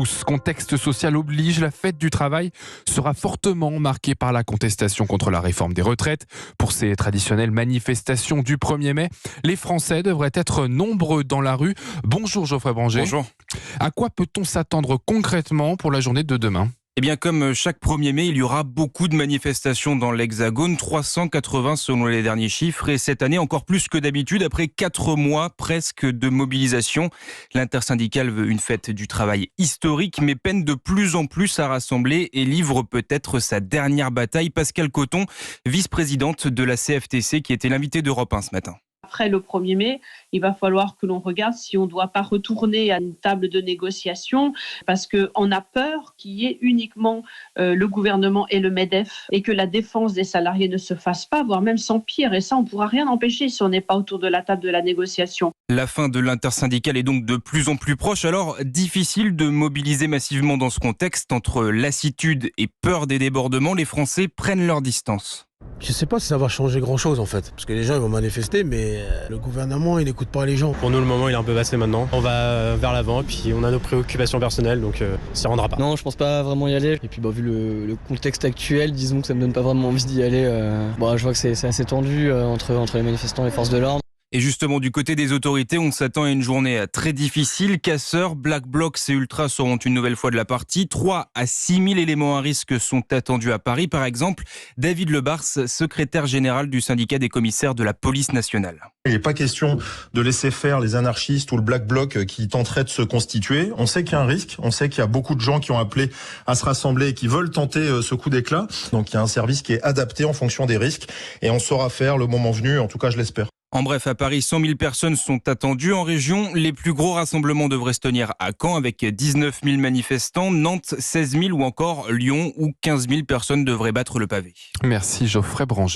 tous. Contexte social oblige, la fête du travail sera fortement marquée par la contestation contre la réforme des retraites. Pour ces traditionnelles manifestations du 1er mai, les Français devraient être nombreux dans la rue. Bonjour Geoffrey Branger. Bonjour. À quoi peut-on s'attendre concrètement pour la journée de demain ? Eh bien, comme chaque 1er mai, il y aura beaucoup de manifestations dans l'Hexagone, 380 selon les derniers chiffres, et cette année encore plus que d'habitude, après 4 mois presque de mobilisation. L'intersyndicale veut une fête du travail historique, mais peine de plus en plus à rassembler et livre peut-être sa dernière bataille. Pascale Coton, vice-présidente de la CFTC, qui était l'invitée d'Europe 1 ce matin. Après le 1er mai, il va falloir que l'on regarde si on ne doit pas retourner à une table de négociation parce qu'on a peur qu'il y ait uniquement le gouvernement et le MEDEF et que la défense des salariés ne se fasse pas, voire même s'empire. Et ça, on ne pourra rien empêcher si on n'est pas autour de la table de la négociation. La fin de l'intersyndicale est donc de plus en plus proche. Alors, difficile de mobiliser massivement dans ce contexte. Entre lassitude et peur des débordements, les Français prennent leur distance. Je sais pas si ça va changer grand-chose en fait, parce que les gens ils vont manifester, mais le gouvernement il n'écoute pas les gens. Pour nous le moment il est un peu passé maintenant, on va vers l'avant et puis on a nos préoccupations personnelles donc ça rendra pas. Non je pense pas vraiment y aller, et puis vu le contexte actuel, disons que ça me donne pas vraiment envie d'y aller. Je vois que c'est assez tendu entre les manifestants et les forces de l'ordre. Et justement, du côté des autorités, on s'attend à une journée très difficile. Casseurs, Black Blocs et Ultras seront une nouvelle fois de la partie. 3 à 6 000 éléments à risque sont attendus à Paris. Par exemple, David Lebars, secrétaire général du syndicat des commissaires de la police nationale. Il n'est pas question de laisser faire les anarchistes ou le Black Bloc qui tenteraient de se constituer. On sait qu'il y a un risque, on sait qu'il y a beaucoup de gens qui ont appelé à se rassembler et qui veulent tenter ce coup d'éclat. Donc il y a un service qui est adapté en fonction des risques et on saura faire le moment venu, en tout cas je l'espère. En bref, à Paris, 100 000 personnes sont attendues. En région, les plus gros rassemblements devraient se tenir à Caen avec 19 000 manifestants, Nantes 16 000 ou encore Lyon où 15 000 personnes devraient battre le pavé. Merci Geoffrey Branger.